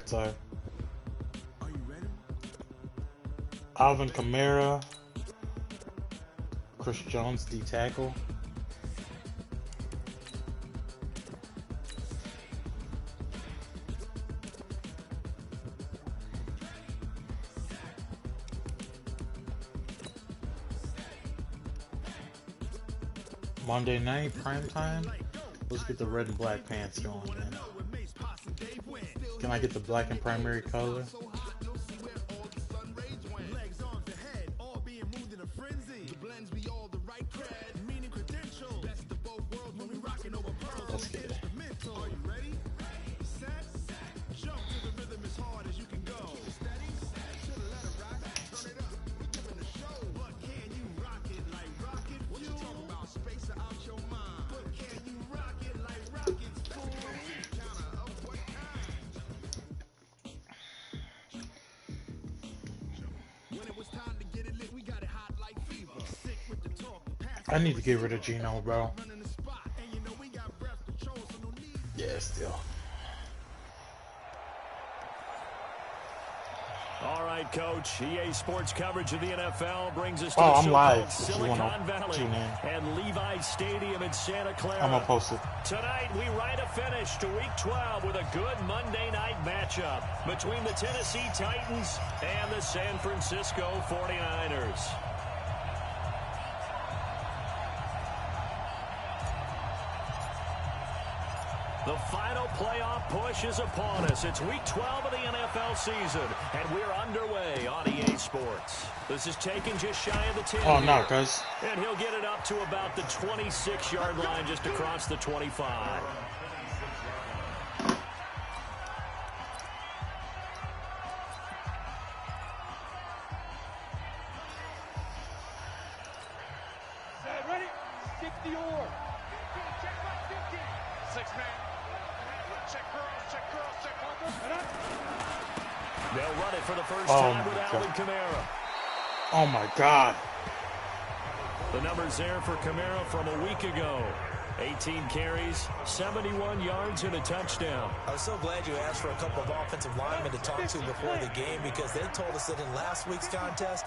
Sorry. Alvin Kamara. Chris Jones, D tackle. Monday night, prime time. Let's get the red and black pants going, man. Can I get the black and primary color? Let's get it. I need to get rid of Gino, bro. Yeah, still. All right, Coach. EA Sports coverage of the NFL brings us to the I'm live. Silicon Valley and Levi Stadium in Santa Clara. I'm gonna post it. Tonight, we write a finish to Week 12 with a good Monday night matchup between the Tennessee Titans and the San Francisco 49ers. The final playoff push is upon us. It's Week 12 of the NFL season, and we're underway on EA Sports. This is taken just shy of the 10. Oh, no, guys. And he'll get it up to about the 26-yard line, just across the 25. Ready? Stick the oar. 15, check my 15. 6-man. Check girls, check Parker. They'll run it for the first time with Alvin Kamara. Oh, my God. The numbers there for Kamara from a week ago. 18 carries, 71 yards, and a touchdown. I was so glad you asked for a couple of offensive linemen to talk to before the game, because they told us that in last week's contest,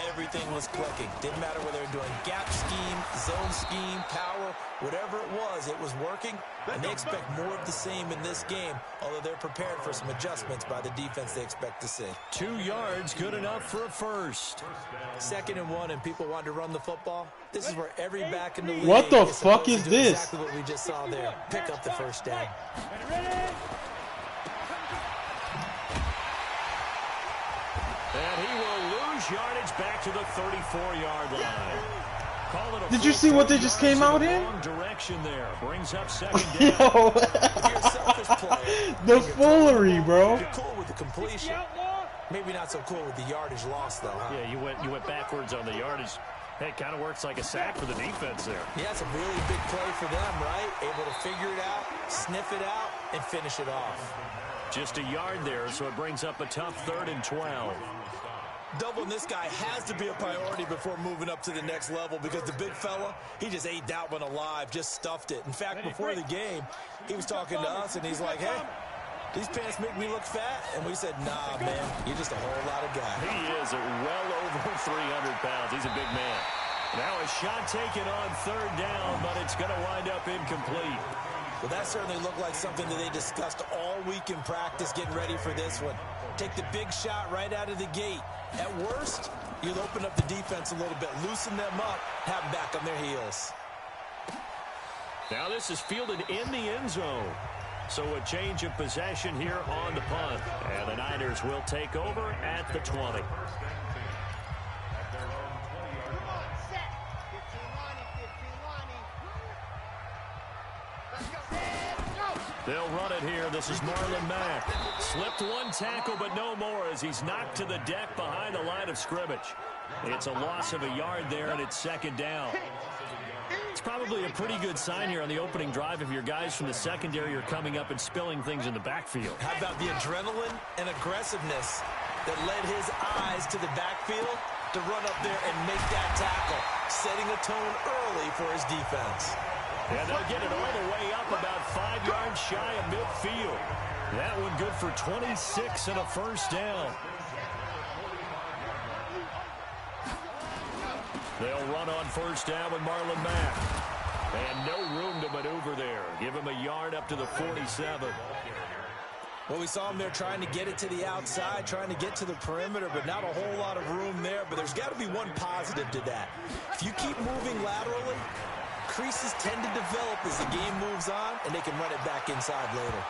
everything was clicking. Didn't matter whether they were doing gap scheme, zone scheme, power, whatever it was working. And they expect more of the same in this game, although they're prepared for some adjustments by the defense they expect to see. 2 yards, good enough for a first. 2nd and 1, and people want to run the football. This is where every back in the league What the fuck is this? Exactly what we just saw there. Pick up the first down. And he will lose yardage back to the 34-yard line. Did you see what they just came out in? Direction there. Brings up 2nd down. Yo, the foolery, bro. You're cool with the completion. Maybe not so cool with the yardage loss, though, huh? Yeah, you went backwards on the yardage. Hey, it kind of works like a sack for the defense there. Yeah, it's a really big play for them, right? Able to figure it out, sniff it out, and finish it off. Just a yard there, so it brings up a tough 3rd and 12. Doubling this guy has to be a priority before moving up to the next level, because the big fella, he just ate that one alive, just stuffed it. In fact, before the game, he was talking to us, and he's like, hey, these pants make me look fat. And we said, nah, man, you're just a whole lot of guy. He is well over 300 pounds. He's a big man. Now a shot taken on 3rd down, but it's going to wind up incomplete. Well, that certainly looked like something that they discussed all week in practice, getting ready for this one. Take the big shot right out of the gate. At worst, you'll open up the defense a little bit, loosen them up, have them back on their heels. Now this is fielded in the end zone. So a change of possession here on the punt. And the Niners will take over at the 20. They'll run it here. This is Marlon Mack. Slipped one tackle, but no more, as he's knocked to the deck behind the line of scrimmage. It's a loss of a yard there, and it's 2nd down. It's probably a pretty good sign here on the opening drive if your guys from the secondary are coming up and spilling things in the backfield. How about the adrenaline and aggressiveness that led his eyes to the backfield to run up there and make that tackle, setting a tone early for his defense. And they'll get it all the way up about 5 yards shy of midfield. That one good for 26 and a first down. They'll run on first down with Marlon Mack. And no room to maneuver there. Give him a yard up to the 47. Well, we saw him there trying to get it to the outside, trying to get to the perimeter, but not a whole lot of room there. But there's got to be one positive to that. If you keep moving laterally, creases tend to develop as the game moves on, and they can run it back inside later.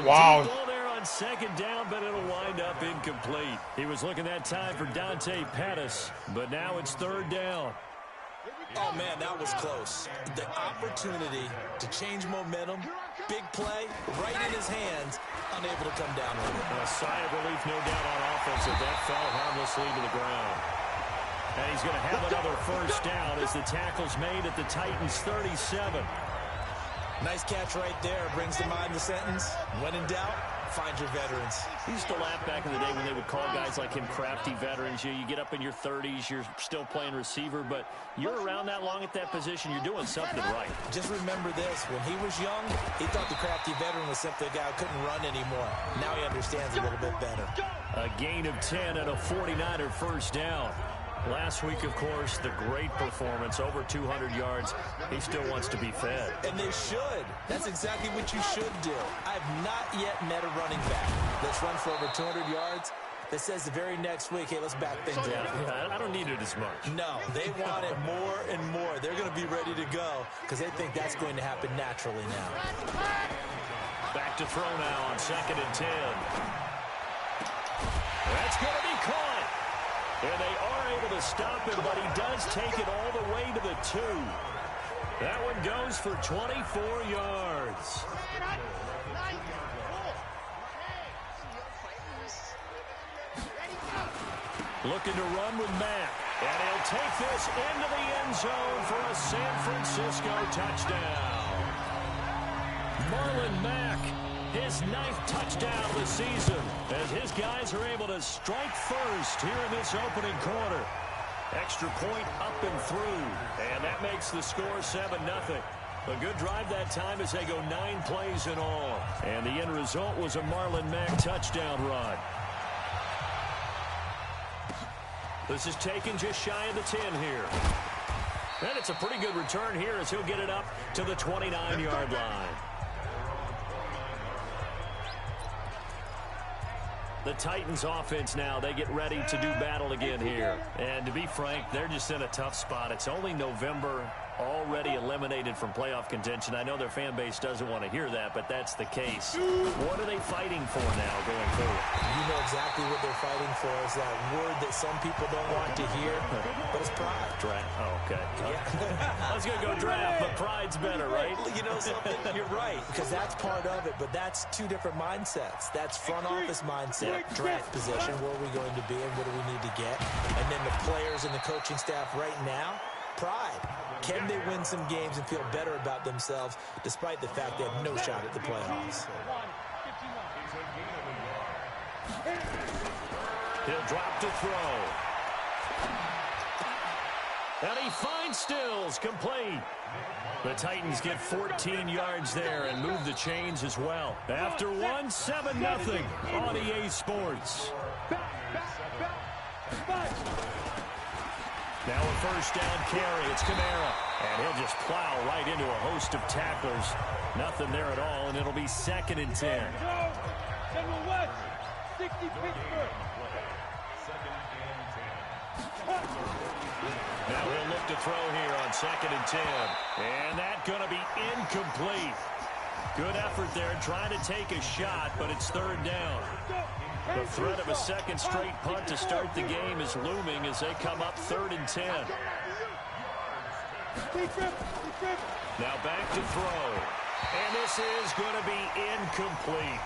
Wow. Ball there on second down, but it'll wind up incomplete. He was looking that time for Dante Pettis, but now it's third down. Oh, man, that was close. The opportunity to change momentum, big play, right in his hands, unable to come down with it. A sigh of relief, no doubt, on offense as that fell harmlessly to the ground. And he's going to have another first down as the tackle's made at the Titans' 37. Nice catch right there. Brings to mind the sentence, when in doubt, find your veterans. He used to laugh back in the day when they would call guys like him crafty veterans. You get up in your 30s, you're still playing receiver, but you're around that long at that position, you're doing something right. Just remember this. When he was young, he thought the crafty veteran was simply a guy who couldn't run anymore. Now he understands a little bit better. A gain of 10 and a 49er first down. Last week, of course, the great performance, over 200 yards. He still wants to be fed. And they should. That's exactly what you should do. I've not yet met a running back that's run for over 200 yards that says the very next week, hey, let's back things up. Yeah, I don't need it as much. No, they want it more and more. They're going to be ready to go because they think that's going to happen naturally now. Back to throw now on 2nd and 10. That's going to be caught. And they are able to stop him, but he does take it all the way to the 2. That one goes for 24 yards. Looking to run with Mack. And he'll take this into the end zone for a San Francisco touchdown. Marlon Mack, his 9th touchdown of the season, as his guys are able to strike first here in this opening quarter. Extra point up and through, and that makes the score 7-0. A good drive that time as they go 9 plays in all. And the end result was a Marlon Mack touchdown run. This is taken just shy of the 10 here. And it's a pretty good return here as he'll get it up to the 29-yard line. The Titans offense now, they get ready to do battle again here. And to be frank, they're just in a tough spot. It's only November, already eliminated from playoff contention. I know their fan base doesn't want to hear that, but that's the case. What are they fighting for now going forward? You know exactly what they're fighting for. Is that word that some people don't want to hear, but it's pride. Draft. Oh, okay. Yeah. I was going to go draft, but pride's better, right? You know something? You're right, because that's part of it, but that's 2 different mindsets. That's front office mindset, draft position, where are we going to be and what do we need to get? And then the players and the coaching staff right now, pride. Can they win some games and feel better about themselves despite the fact they have no shot at the playoffs? He'll drop to throw. And he finds Stills, complete. The Titans get 14 yards there and move the chains as well. After 1, 7-0 on EA Sports. Now a first down carry. It's Kamara. And he'll just plow right into a host of tacklers. Nothing there at all, and it'll be 2nd and 10. Now he'll look to throw here on 2nd and 10. And that's going to be incomplete. Good effort there trying to take a shot, but it's 3rd down. The threat of a second straight punt to start the game is looming as they come up 3rd and 10. Now back to throw. And this is going to be incomplete.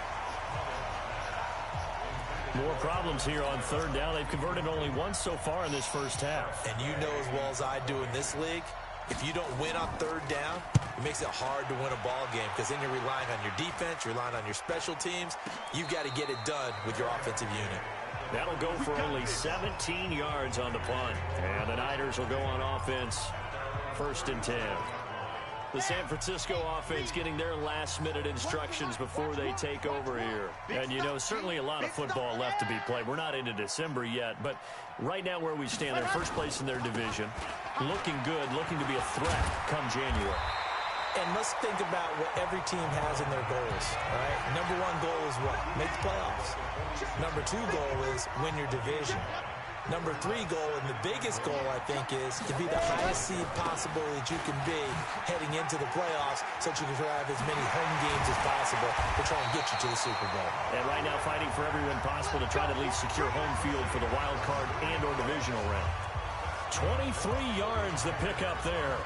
More problems here on 3rd down. They've converted only once so far in this first half. And you know as well as I do in this league, if you don't win on 3rd down, it makes it hard to win a ball game because then you're relying on your defense, you're relying on your special teams. You've got to get it done with your offensive unit. That'll go for only 17 yards on the punt. And the Niners will go on offense. 1st and 10. The San Francisco offense getting their last-minute instructions before they take over here. And, you know, certainly a lot of football left to be played. We're not into December yet, but right now where we stand, they're first place in their division, looking good, looking to be a threat come January. And let's think about what every team has in their goals, all right? Number one goal is what? Make the playoffs. Number two goal is win your division. Number three goal, and the biggest goal, I think, is to be the highest seed possible that you can be heading into the playoffs so that you can have as many home games as possible to try and get you to the Super Bowl. And right now fighting for every win possible to try to at least secure home field for the wild card and or divisional round. 23 yards the pickup there.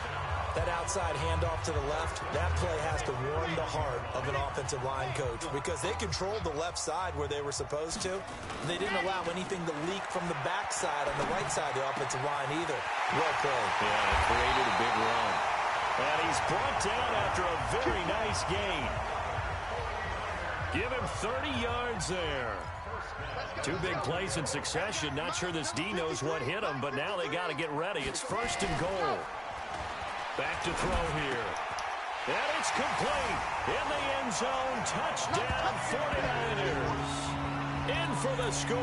That outside handoff to the left, that play has to warm the heart of an offensive line coach because they controlled the left side where they were supposed to. They didn't allow anything to leak from the backside on the right side of the offensive line either. Well played. Yeah, it created a big run. And he's brought down after a very nice gain. Give him 30 yards there. Two big plays in succession. Not sure this D knows what hit him, but now they got to get ready. It's 1st and goal. Back to throw here. And it's complete. In the end zone. Touchdown 49ers. In for the score.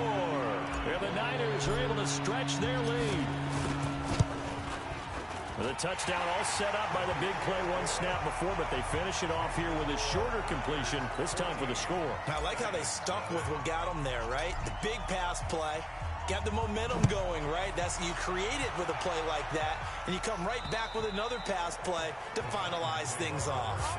And the Niners are able to stretch their lead. The touchdown all set up by the big play one snap before, but they finish it off here with a shorter completion, this time for the score. I like how they stuck with what got them there, right? The big pass play. Got the momentum going, right? That's you create it with a play like that, and you come right back with another pass play to finalize things off.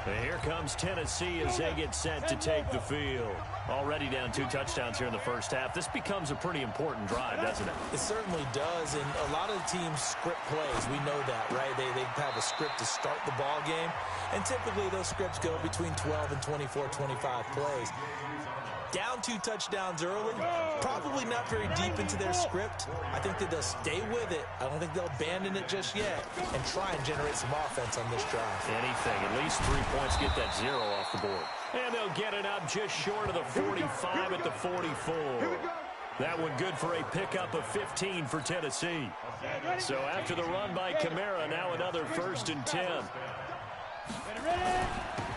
And here comes Tennessee as they get set to take the field. Already down 2 touchdowns here in the first half. This becomes a pretty important drive, doesn't it? It certainly does, and a lot of the teams script plays. We know that, right? They have a script to start the ball game, and typically those scripts go between 12 and 24, 25 plays. Down 2 touchdowns early, probably not very deep into their script. I think that they'll stay with it. I don't think they'll abandon it just yet and try and generate some offense on this drive. Anything, at least 3 points, get that 0 off the board. And they'll get it up just short of the 45 at the 44. That one good for a pickup of 15 for Tennessee. So after the run by Kamara, now another 1st and 10.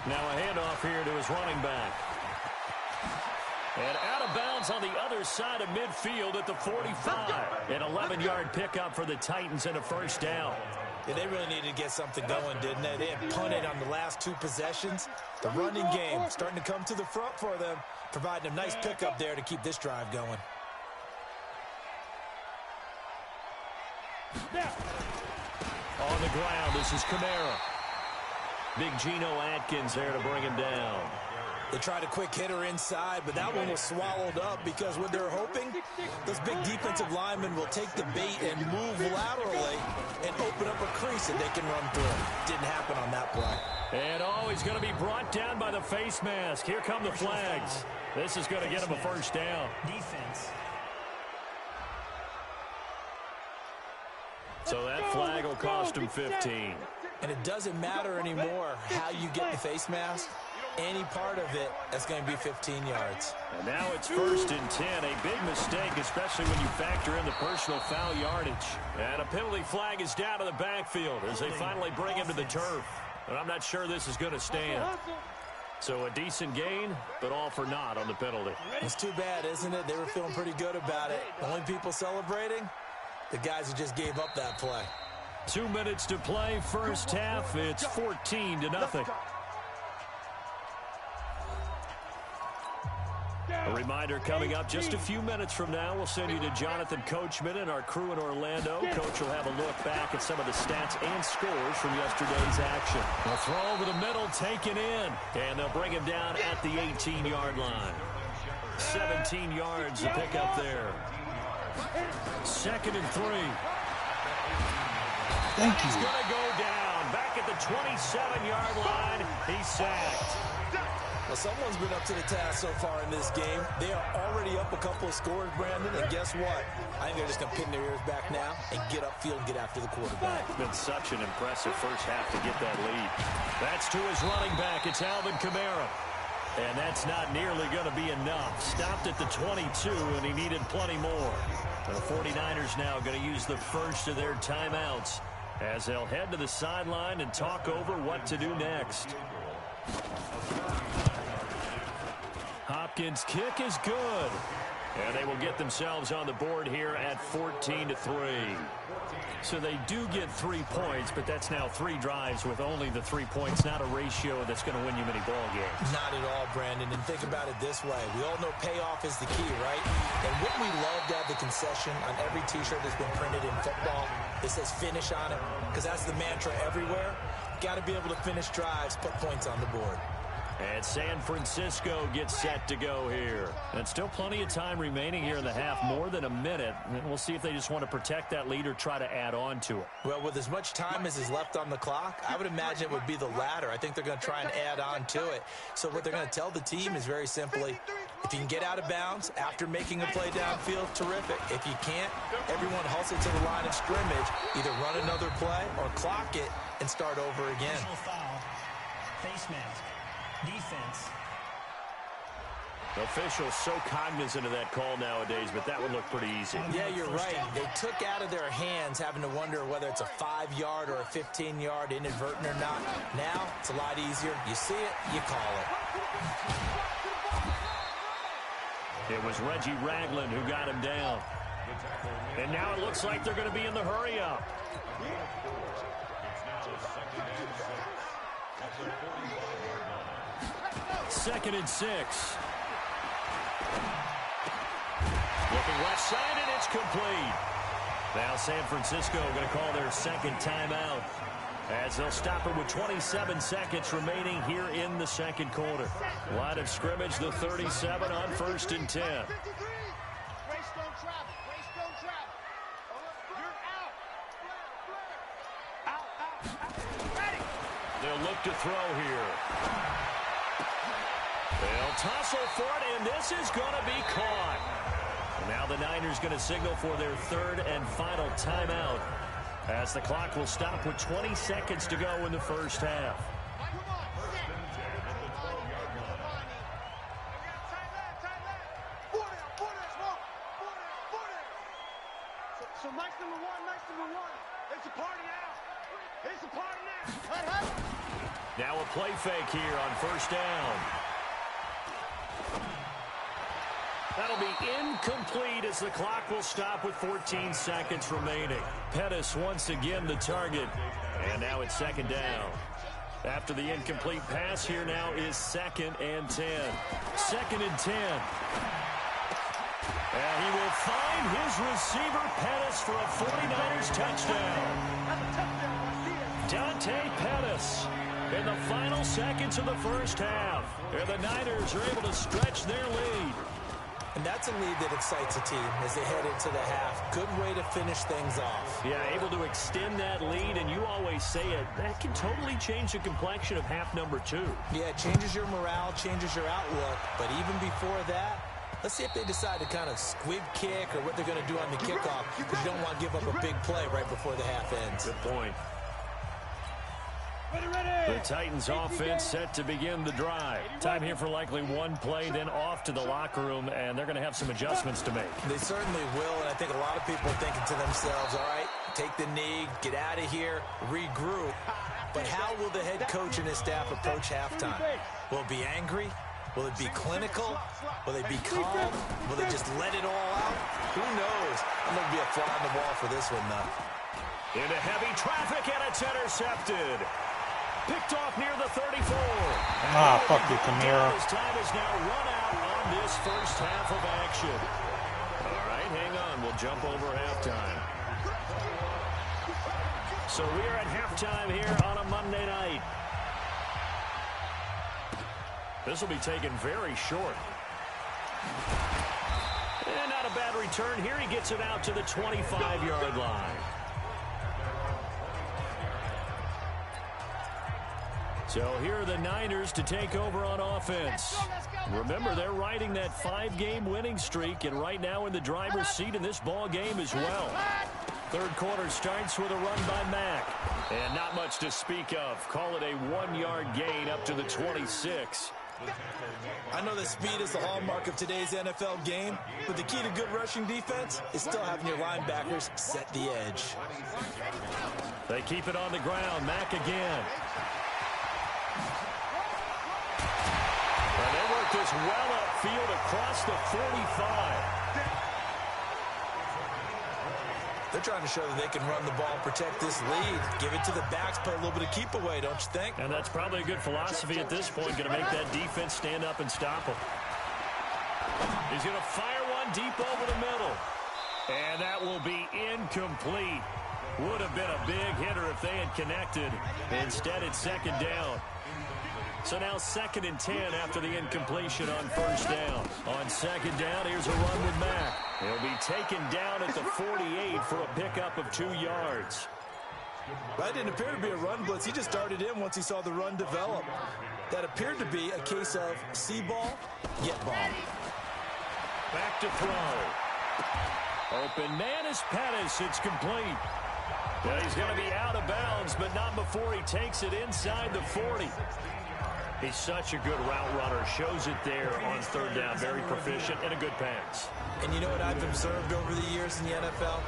Now a handoff here to his running back. And out of bounds on the other side of midfield at the 45. An 11-yard pickup for the Titans and a 1st down. Yeah, they really needed to get something going, didn't they? They had punted on the last 2 possessions. The running game starting to come to the front for them, providing a nice pickup there to keep this drive going. On the ground, this is Kamara. Big Geno Atkins there to bring him down. They tried a quick hitter inside, but that one was swallowed up because what they're hoping, those big defensive linemen will take the bait and move laterally and open up a crease that they can run through. Didn't happen on that play. And he's going to be brought down by the face mask. Here come the flags. This is going to get him a 1st down. Defense. So that flag will cost him 15. And it doesn't matter anymore how you get the face mask. Any part of it, that's going to be 15 yards. And now it's 1st and 10. A big mistake, especially when you factor in the personal foul yardage. And a penalty flag is down to the backfield as they finally bring him to the turf. And I'm not sure this is going to stand. So a decent gain, but all for naught on the penalty. It's too bad, isn't it? They were feeling pretty good about it. The only people celebrating, the guys who just gave up that play. 2 minutes to play, first half. It's 14-0. A reminder coming up just a few minutes from now. We'll send you to Jonathan Coachman and our crew in Orlando. Coach will have a look back at some of the stats and scores from yesterday's action. A throw over the middle, taken in. And they'll bring him down at the 18-yard line. 17 yards to pick up there. 2nd and 3. Thank you. He's going to go down. Back at the 27-yard line. He's sacked. Well, someone's been up to the task so far in this game. They are already up a couple of scores, Brandon, and guess what? I think they're just going to pin their ears back now and get upfield and get after the quarterback. It's been such an impressive first half to get that lead. That's to his running back. It's Alvin Kamara. And that's not nearly going to be enough. Stopped at the 22, and he needed plenty more. The 49ers now going to use the first of their timeouts as they'll head to the sideline and talk over what to do next. Hopkins' kick is good. And they will get themselves on the board here at 14-3. So they do get 3 points, but that's now 3 drives with only the 3 points, not a ratio that's going to win you many ball games. Not at all, Brandon. And think about it this way. We all know payoff is the key, right? And wouldn't we love to have the concession on every T-shirt that's been printed in football that says finish on it? Because that's the mantra everywhere. Got to be able to finish drives, put points on the board. And San Francisco gets set to go here. And still plenty of time remaining here in the half, more than a minute. And we'll see if they just want to protect that lead or try to add on to it. Well, with as much time as is left on the clock, I would imagine it would be the latter. I think they're going to try and add on to it. So what they're going to tell the team is very simply, if you can get out of bounds after making a play downfield, terrific. If you can't, everyone hustle to the line of scrimmage, either run another play or clock it and start over again. Face mask. Defense. Officials so cognizant of that call nowadays, but that would look pretty easy. Yeah, you're right. They took out of their hands having to wonder whether it's a 5-yard or a 15-yard inadvertent or not. Now, it's a lot easier. You see it, you call it. It was Reggie Ragland who got him down. And now it looks like they're going to be in the hurry-up. Second and 6. Looking left side, and it's complete. Now San Francisco going to call their second timeout as they'll stop it with 27 seconds remaining here in the second quarter. Line of scrimmage, the 37 on 1st and 10. They'll look to throw here. They'll tussle for it, and this is going to be caught. Now the Niners going to signal for their third and final timeout as the clock will stop with 20 seconds to go in the first half. So nice number one. It's a party now. It's a party now. Now a play fake here on first down. That'll be incomplete as the clock will stop with 14 seconds remaining. Pettis once again the target. And now it's second down. After the incomplete pass, here now is 2nd and 10. 2nd and 10. And he will find his receiver Pettis for a 49ers touchdown. Dante Pettis in the final seconds of the first half. And the Niners are able to stretch their lead. And that's a lead that excites a team as they head into the half. Good way to finish things off. Yeah, able to extend that lead, and you always say it, that can totally change the complexion of half number 2. Yeah, it changes your morale, changes your outlook. But even before that, let's see if they decide to kind of squib kick or what they're going to do on the kickoff, because you don't want to give up a big play right before the half ends. Good point. The Titans offense set to begin the drive. Time here for likely one play, then off to the locker room, and they're going to have some adjustments to make. They certainly will, and I think a lot of people are thinking to themselves, all right, take the knee, get out of here, regroup. But how will the head coach and his staff approach halftime? Will it be angry? Will it be clinical? Will they be calm? Will they just let it all out? Who knows? I'm going to be a fly on the wall for this one, though. Into heavy traffic, and it's intercepted. Picked off near the 34. Fuck you, Kamara. His time is now run out on this first half of action. All right, hang on. We'll jump over halftime. So we are at halftime here on a Monday night. This will be taken very short. And not a bad return here. He gets it out to the 25-yard line. So here are the Niners to take over on offense. Remember, they're riding that 5-game winning streak, and right now in the driver's seat in this ball game as well. Third quarter starts with a run by Mack. And not much to speak of. Call it a 1-yard gain up to the 26. I know that speed is the hallmark of today's NFL game, but the key to good rushing defense is still having your linebackers set the edge. They keep it on the ground. Mack again. And they work this well upfield across the 45. They're trying to show that they can run the ball and protect this lead. Give it to the backs, play a little bit of keep away, don't you think? And that's probably a good philosophy at this point. Going to make that defense stand up and stop them. He's going to fire one deep over the middle. And that will be incomplete. Would have been a big hitter if they had connected. Instead, it's second down. So now 2nd and 10 after the incompletion on first down. On second down, here's a run with Mack. He'll be taken down at the 48 for a pickup of 2 yards. That didn't appear to be a run blitz. He just darted in once he saw the run develop. That appeared to be a case of see ball, get ball. Back to throw. Open man is Pettis. It's complete. Well, he's going to be out of bounds, but not before he takes it inside the 40. He's such a good route runner. Shows it there on third down. Very proficient and a good pass. And you know what I've observed over the years in the NFL?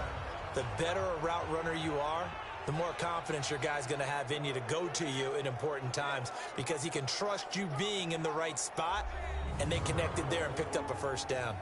The better a route runner you are, the more confidence your guy's going to have in you to go to you in important times because he can trust you being in the right spot, and they connected there and picked up a first down.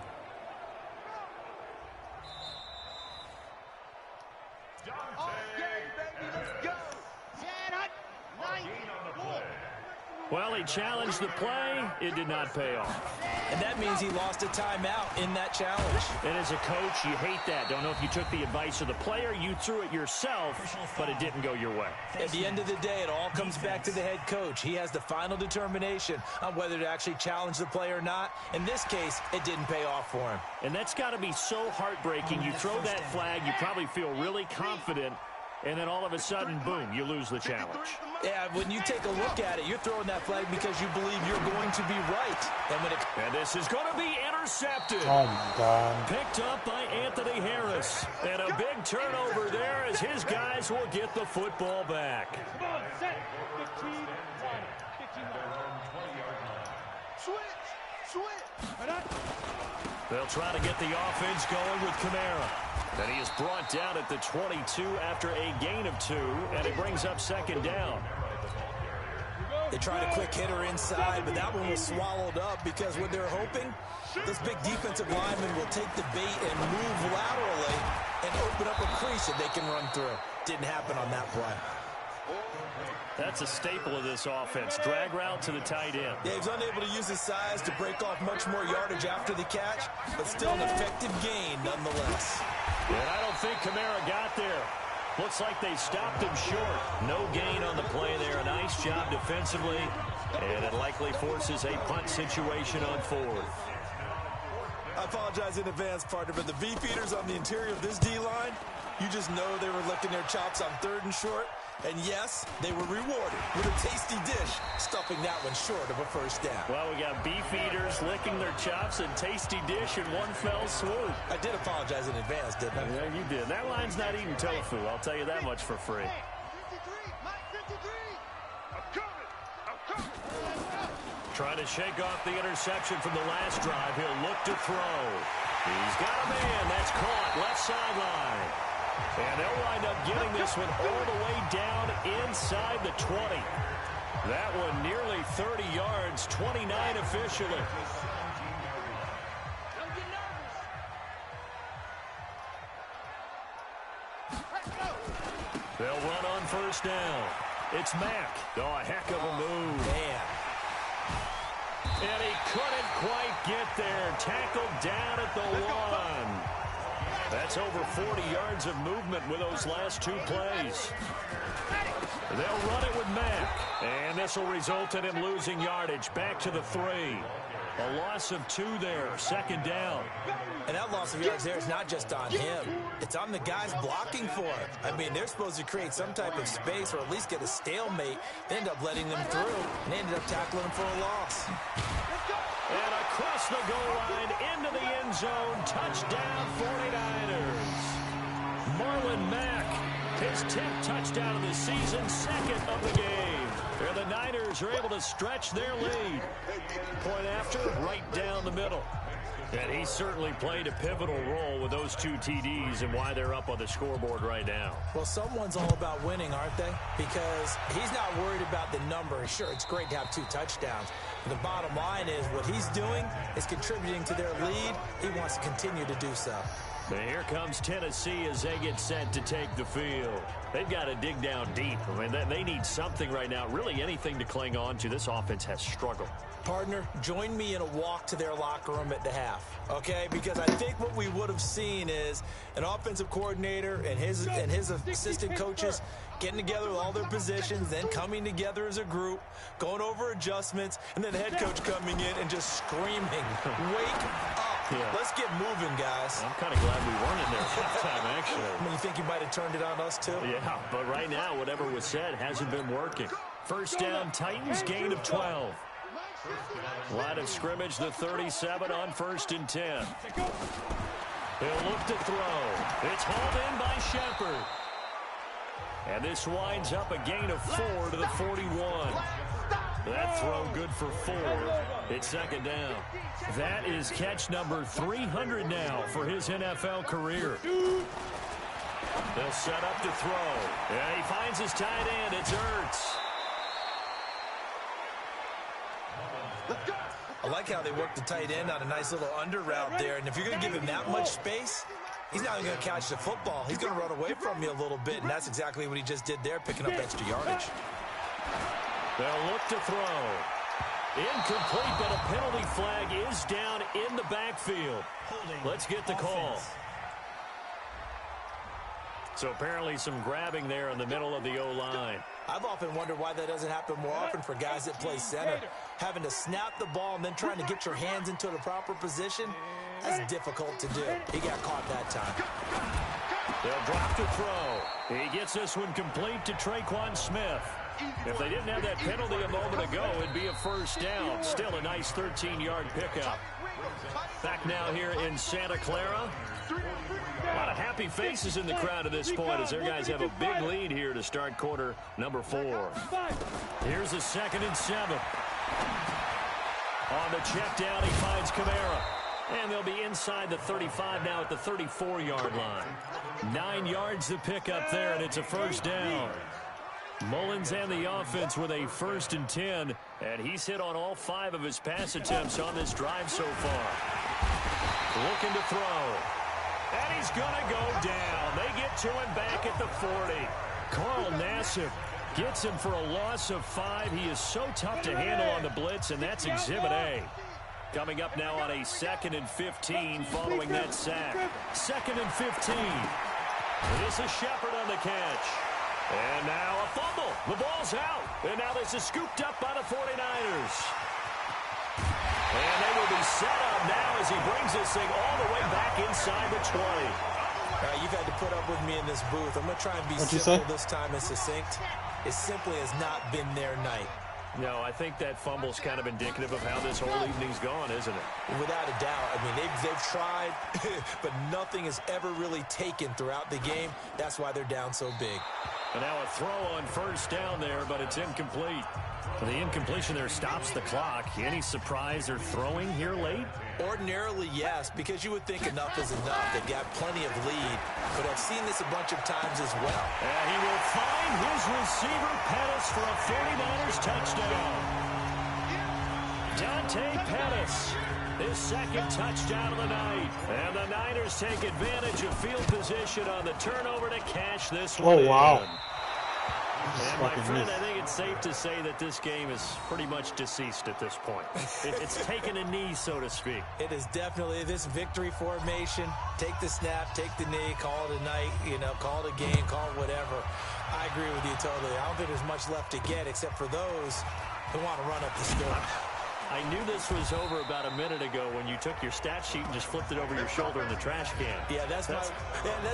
Well, he challenged the play. It did not pay off. And that means he lost a timeout in that challenge. And as a coach, you hate that. Don't know if you took the advice of the player. You threw it yourself, but it didn't go your way. At the end of the day, it all comes back to the head coach. He has the final determination on whether to actually challenge the play or not. In this case, it didn't pay off for him. And that's got to be so heartbreaking. You throw that flag, you probably feel really confident, and then all of a sudden, boom, you lose the challenge. Yeah, when you take a look at it, you're throwing that flag because you believe you're going to be right. And this is going to be intercepted. Oh, my God. Picked up by Anthony Harris. And a big turnover there as his guys will get the football back. They'll try to get the offense going with Kamara. And he is brought down at the 22 after a gain of 2, and it brings up second down. They tried a quick hitter inside, but that one was swallowed up because what they're hoping, this big defensive lineman will take the bait and move laterally and open up a crease that they can run through. Didn't happen on that play. That's a staple of this offense. Drag route to the tight end. Yeah, he's unable to use his size to break off much more yardage after the catch, but still an effective gain nonetheless. And I don't think Kamara got there. Looks like they stopped him short. No gain on the play there. A nice job defensively. And it likely forces a punt situation on 4th. I apologize in advance, partner, but the beefeaters on the interior of this D-line, you just know they were licking their chops on 3rd and short. And yes, they were rewarded with a tasty dish, stuffing that one short of a first down. Well, we got beef eaters licking their chops and tasty dish in one fell swoop. I did apologize in advance, didn't I? Yeah, you did. That line's not eating tofu. I'll tell you that much for free. Trying to shake off the interception from the last drive. He'll look to throw. He's got a man. That's caught. Left sideline. And they'll wind up getting this one all the way down inside the 20. That one nearly 30 yards, 29 officially. They'll run on first down. It's Mack. Oh, a heck of a move. Man. And he couldn't quite get there. Tackled down at the 1. That's over 40 yards of movement with those last 2 plays. They'll run it with Mack. And this will result in him losing yardage. Back to the 3. A loss of 2 there. Second down. And that loss of yards there is not just on him. It's on the guys blocking for him. I mean, they're supposed to create some type of space or at least get a stalemate. They end up letting them through. And they ended up tackling him for a loss. And across the goal line, into the end zone, touchdown 49ers. Marlon Mack, his 10th touchdown of the season, 2nd of the game. And the Niners are able to stretch their lead. Point after, right down the middle. And he certainly played a pivotal role with those 2 TDs and why they're up on the scoreboard right now. Well, someone's all about winning, aren't they? Because he's not worried about the number. Sure, it's great to have 2 touchdowns. But the bottom line is what he's doing is contributing to their lead. He wants to continue to do so. And here comes Tennessee as they get set to take the field. They've got to dig down deep. I mean, they need something right now, really anything to cling on to. This offense has struggled. Partner, join me in a walk to their locker room at the half, okay? Because I think what we would have seen is an offensive coordinator and his assistant coaches getting together with all their positions, then coming together as a group, going over adjustments, and then the head coach coming in and just screaming, wake up. Yeah. Let's get moving, guys. I'm kind of glad we weren't in there halftime, actually. I mean, you think you might have turned it on us, too? Yeah, but right now, whatever was said hasn't been working. First down, Titans, gain of 12. Line of scrimmage, the 37 on 1st and 10. He'll look to throw. It's hauled in by Shepard. And this winds up a gain of 4 to the 41. That throw good for 4. It's second down. That is catch number 300 now for his NFL career. They'll set up to throw. And he finds his tight end. It's Ertz. I like how they work the tight end on a nice little under route there. And if you're going to give him that much space, he's not going to catch the football. He's going to run away from you a little bit, and that's exactly what he just did there, picking up extra yardage. They'll look to throw. Incomplete, but a penalty flag is down in the backfield. Let's get the call. So apparently some grabbing there in the middle of the O-line. I've often wondered why that doesn't happen more often for guys that play center. Having to snap the ball and then trying to get your hands into the proper position, that's difficult to do. He got caught that time. They'll drop to throw. He gets this one complete to Traquan Smith. If they didn't have that penalty a moment ago, it'd be a first down. Still a nice 13-yard pickup. Back now here in Santa Clara. A lot of happy faces in the crowd at this point as their guys have a big lead here to start quarter number 4. Here's a 2nd and 7. On the check down, he finds Kamara. And they'll be inside the 35 now at the 34-yard line. 9 yards to pick up there, and it's a first down. Mullins and the offense with a 1st and 10, and he's hit on all 5 of his pass attempts on this drive so far. Looking to throw. And he's going to go down. They get to him back at the 40. Carl Nassib gets him for a loss of 5. He is so tough to handle on the blitz, and that's Exhibit A. Coming up now on a 2nd and 15 following that sack. 2nd and 15. This is Shepard on the catch. And now a fumble. The ball's out. And now this is scooped up by the 49ers. And they will be set up now as he brings this thing all the way back inside the 20. You've had to put up with me in this booth. I'm going to try and be simple this time and succinct. It simply has not been their night. No, I think that fumble's kind of indicative of how this whole evening's gone, isn't it? Without a doubt. I mean, they've tried, but nothing has ever really taken throughout the game. That's why they're down so big. And now a throw on first down there, but it's incomplete. The incompletion there stops the clock. Any surprise they're throwing here late? Ordinarily, yes, because you would think enough is enough. They've got plenty of lead, but I've seen this a bunch of times as well. And he will find his receiver, Pettis, for a 49ers touchdown. Dante Pettis, his 2nd touchdown of the night. And the Niners take advantage of field position on the turnover to cash this one. Oh, wow. And my friend, I think it's safe to say that this game is pretty much deceased at this point. It's taken a knee, so to speak. It is definitely this victory formation. Take the snap, take the knee, call it a night, call it a game, call it whatever. I agree with you totally. I don't think there's much left to get except for those who want to run up the score. I knew this was over about a minute ago when you took your stat sheet and just flipped it over your shoulder in the trash can. Yeah, that's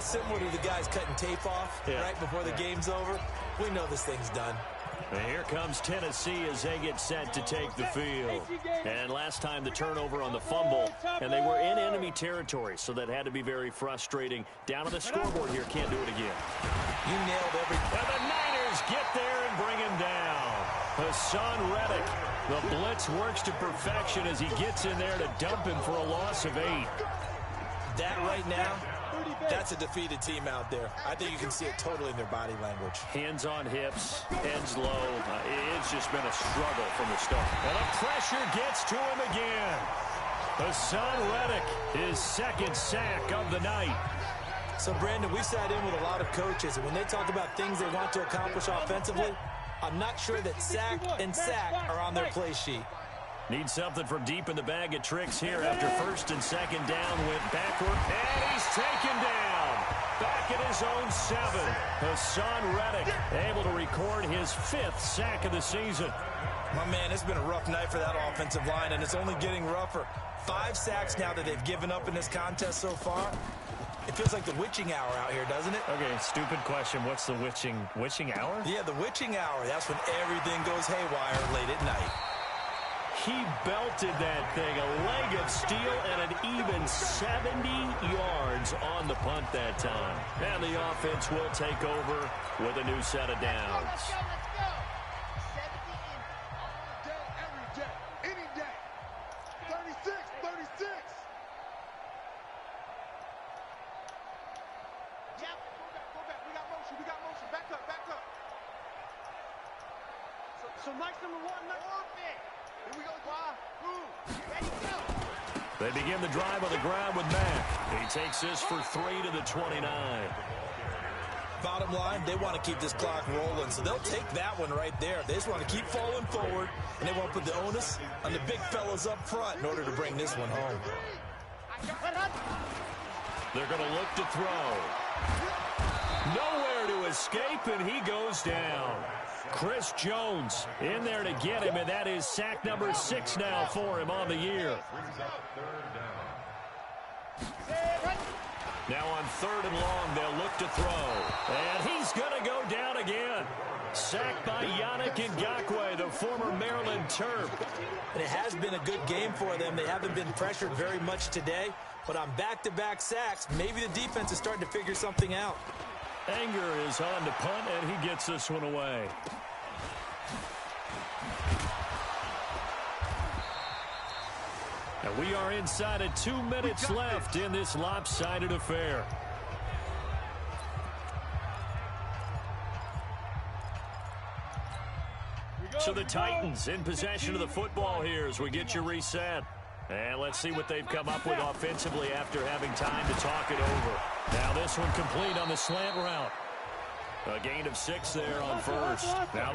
similar to the guys cutting tape off right before the game's over. We know this thing's done. And here comes Tennessee as they get set to take the field. And last time the turnover on the fumble, and they were in enemy territory, so that had to be very frustrating. Down on the scoreboard here, can't do it again. You nailed everything. And the Niners get there and bring him down. Hassan Reddick. The blitz works to perfection as he gets in there to dump him for a loss of 8. That right now, that's a defeated team out there. I think you can see it totally in their body language. Hands on hips, heads low. It's just been a struggle from the start. And the pressure gets to him again. Hassan Reddick, his second sack of the night. So, Brandon, we've sat in with a lot of coaches, and when they talk about things they want to accomplish offensively, I'm not sure that sack and sack are on their play sheet. Needs something from deep in the bag of tricks here after first and second down went backward. And he's taken down. Back at his own 7. Hassan Reddick able to record his 5th sack of the season. My man, it's been a rough night for that offensive line, and it's only getting rougher. 5 sacks now that they've given up in this contest so far. It feels like the witching hour out here, doesn't it? Okay, stupid question. What's the witching hour? Yeah, the witching hour. That's when everything goes haywire late at night. He belted that thing, a leg of steel, and an even 70 yards on the punt that time. And the offense will take over with a new set of downs. Let's go. 70 all day, every day, any day. 36. Yep. Go back. We got motion. Back up. So nice number 1, Here we go, Ready, go. They begin the drive on the ground with Mack. He takes this for 3 to the 29. Bottom line, they want to keep this clock rolling, so they'll take that one right there. They just want to keep falling forward, and they want to put the onus on the big fellas up front in order to bring this one home. They're going to look to throw. Nowhere to escape, and he goes down. Chris Jones in there to get him, and that is sack number 6 now for him on the year. Now on 3rd and long, they'll look to throw. And he's going to go down again. Sacked by Yannick Ngakoue, the former Maryland Terp. And it has been a good game for them. They haven't been pressured very much today, but on back-to-back sacks, maybe the defense is starting to figure something out. Anger is on to punt, and he gets this one away. And we are inside of 2 minutes left in this lopsided affair. So the Titans in possession of the football here as we get you reset. And let's see what they've come up with offensively after having time to talk it over. Now this one complete on the slant route. A gain of 6 there on first. Now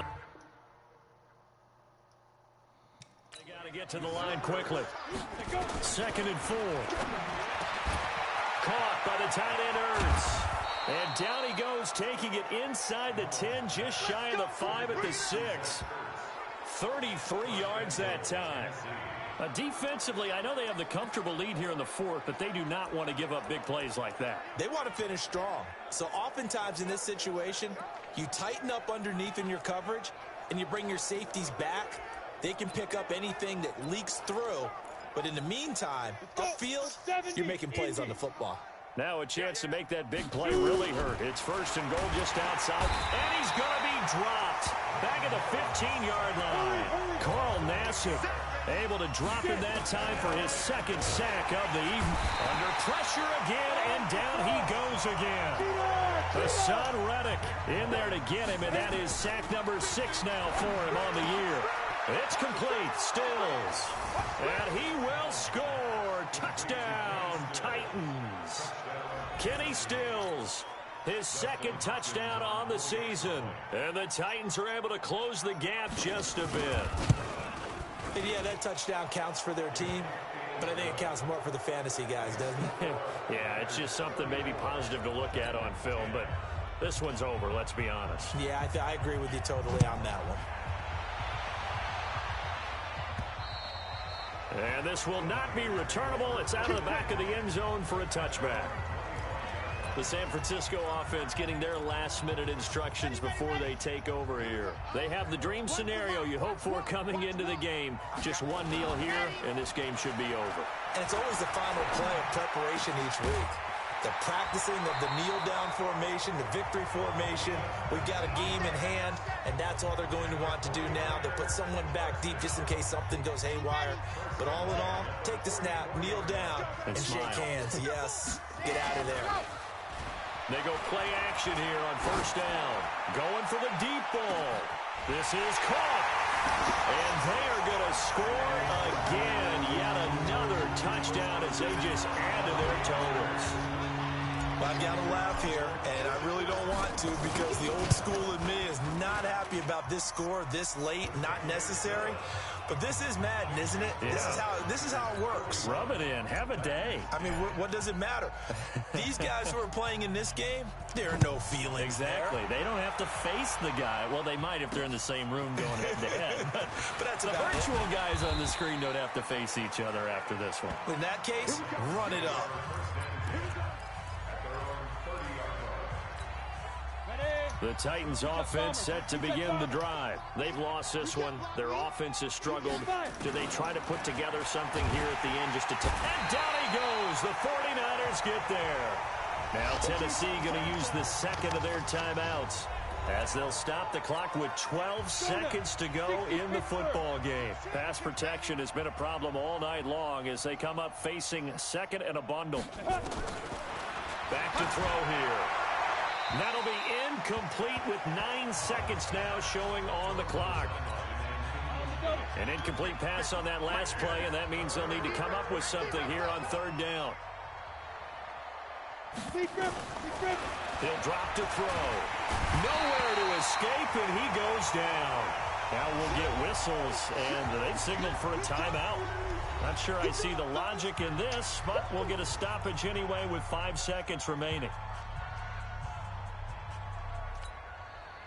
they got to get to the line quickly. 2nd and 4. Caught by the tight end Ertz. And down he goes, taking it inside the 10, just shy of the 5 at the 6. 33 yards that time. Defensively, I know they have the comfortable lead here in the 4th, but they do not want to give up big plays like that. They want to finish strong. So oftentimes in this situation, you tighten up underneath in your coverage, and you bring your safeties back. They can pick up anything that leaks through. But in the meantime, upfield, you're making plays on the football. Now a chance to make that big play really hurt. It's 1st and goal just outside. And he's going to be dropped. Back at the 15-yard line. Carl Nassib able to drop him that time for his 2nd sack of the evening. Under pressure again, and down he goes again. Hassan Reddick in there to get him, and that is sack number 6 now for him on the year. It's complete. Stills. And he will score. Touchdown, Titans. Kenny Stills, his 2nd touchdown on the season. And the Titans are able to close the gap just a bit. And yeah, that touchdown counts for their team, but I think it counts more for the fantasy guys, doesn't it? Yeah, it's just something maybe positive to look at on film, but this one's over, let's be honest. Yeah, I agree with you totally on that one. And this will not be returnable. It's out of the back of the end zone for a touchback. The San Francisco offense getting their last-minute instructions before they take over here. They have the dream scenario you hope for coming into the game. Just one kneel here, and this game should be over. And it's always the final play of preparation each week. the practicing of the kneel-down formation, the victory formation. We've got a game in hand, and that's all they're going to want to do now. They'll put someone back deep just in case something goes haywire. But all in all, take the snap, kneel down, and shake hands. Yes, get out of there. They go play action here on first down. Going for the deep ball. This is caught. And they are going to score again. Yet another touchdown as they just add to their totals. I've got to laugh here, and I really don't want to because the old school in me is not happy about this score this late, not necessary. But this is Madden, isn't it? Yeah. This is how it works. Rub it in. Have a day. I mean, what does it matter? These guys who are playing in this game, there are no feelings Exactly. there. They don't have to face the guy. Well, they might if they're in the same room going head-to-head. But that's the about virtual guys on the screen don't have to face each other after this one. In that case, run it up. The Titans offense set to begin the drive. They've lost this one. Their offense has struggled. Do they try to put together something here at the end just to and down he goes. The 49ers get there. Now Tennessee going to use the second of their timeouts as they'll stop the clock with 12 seconds to go in the football game. Pass protection has been a problem all night long as they come up facing second and a bundle. Back to throw here. That'll be incomplete with 9 seconds now showing on the clock. An incomplete pass on that last play, and that means they'll need to come up with something here on third down. He'll drop to throw. Nowhere to escape, and he goes down. Now we'll get whistles, and they've signaled for a timeout. Not sure I see the logic in this, but we'll get a stoppage anyway with 5 seconds remaining.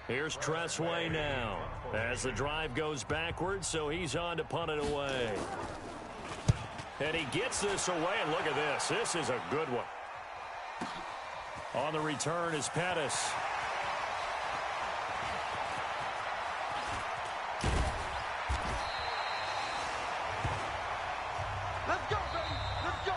Here's Tressway now as the drive goes backwards, so he's on to punt it away. And he gets this away, and look at this. This is a good one. On the return is Pettis. Let's go, baby. Let's go.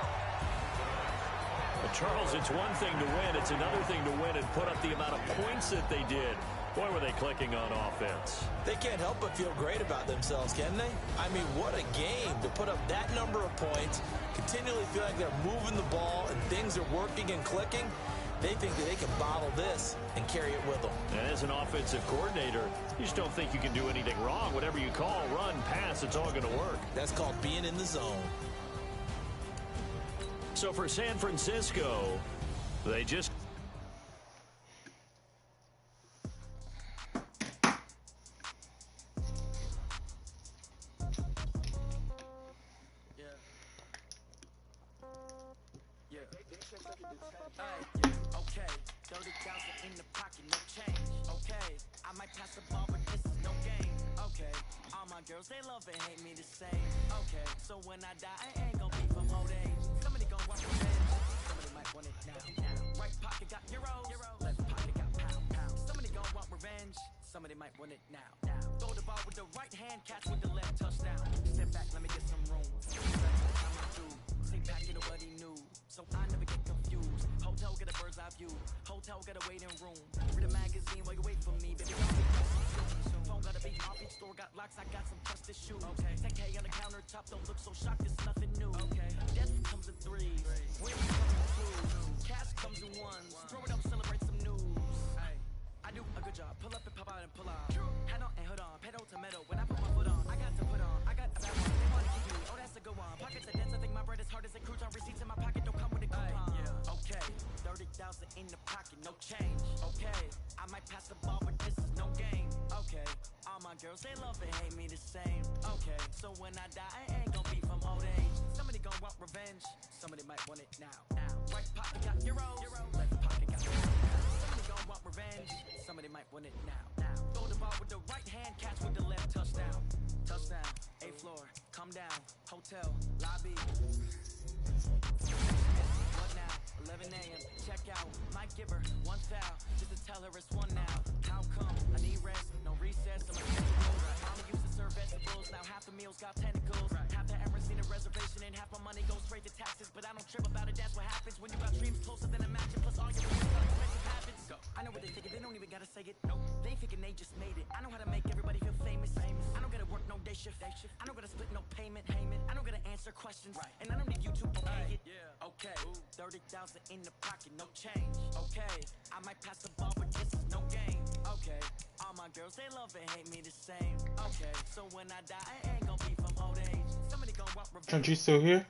Well, Charles, it's one thing to win. It's another thing to win and put up the amount of points that they did. Boy, were they clicking on offense. They can't help but feel great about themselves, can they? I mean, what a game to put up that number of points, continually feel like they're moving the ball and things are working and clicking. They think that they can bottle this and carry it with them. And as an offensive coordinator, you just don't think you can do anything wrong. Whatever you call, run, pass, it's all going to work. That's called being in the zone. So for San Francisco, they just... Okay, 30,000 in the pocket, no change. Okay, I might pass the ball, but this is no game. Okay, all my girls, they love and hate me the same. Okay, so when I die, I ain't gonna be from old age. Somebody gon' want revenge. Somebody might want it now. Right pocket got euros, left pocket got pound. Somebody gon' want revenge. Somebody might want it now. Throw the ball with the right hand, catch with the left, touchdown. Step back, let me get some room. See, pack it what he knew, so I never get confused. Hotel get a bird's eye view. Hotel got a waiting room. Read a magazine while you wait for me, baby. Phone gotta be off, each store got locks. I got some trusted shoes. Okay, 10K on the countertop, don't look so shocked. It's nothing new. Okay, death comes in threes, wins comes in twos, cash comes in ones. Throw it up, celebrate some news. I do a good job. Pull up and pop out and pull out. Head on and hood on, pedal to metal. When I put my foot on, I got to put on. I got a bad one. They wanna keep me. Oh, that's a good one. Pockets are dense. I think my bread is hard as a crouton. Receipts in my pocket don't come with a coupon. Okay, 30,000 in the pocket, no change. Okay, I might pass the ball, but this is no game. Okay, all my girls, they love and hate me the same. Okay, so when I die, I ain't gonna be from old age. Somebody gon' want revenge. Somebody might want it now. Right pocket got euros, left pocket got somebody gon' want revenge. Somebody might want it now. Throw the ball with the right hand, catch with the left, touchdown. Touchdown, 8th floor, come down, hotel, lobby. What now? 11 a.m. Check out. Might give her one foul just to tell her it's one now. How come? I need rest, no recess. I'm a Mama used to serve vegetables. Now half the meals got tentacles. Half the Emirates need a reservation and half my money goes straight afraid to taxes, but I don't trip about it. That's what happens when you got dreams closer than imagine. Plus all your expensive habits. I know what they thinking, they don't even gotta say it. No, they ain't thinking they just made it. I know how to make everybody feel famous. I don't gotta work no day shift. I don't gotta split no payment. I don't gotta answer questions, and I don't need you to okay it. Okay, 30,000 in the pocket, no change. Okay, I might pass the ball, but this is no game. Okay, all my girls, they love and hate me the same. Okay, so when I die, I ain't gonna be from old age. Somebody gonna want revenge. Aren't you still here?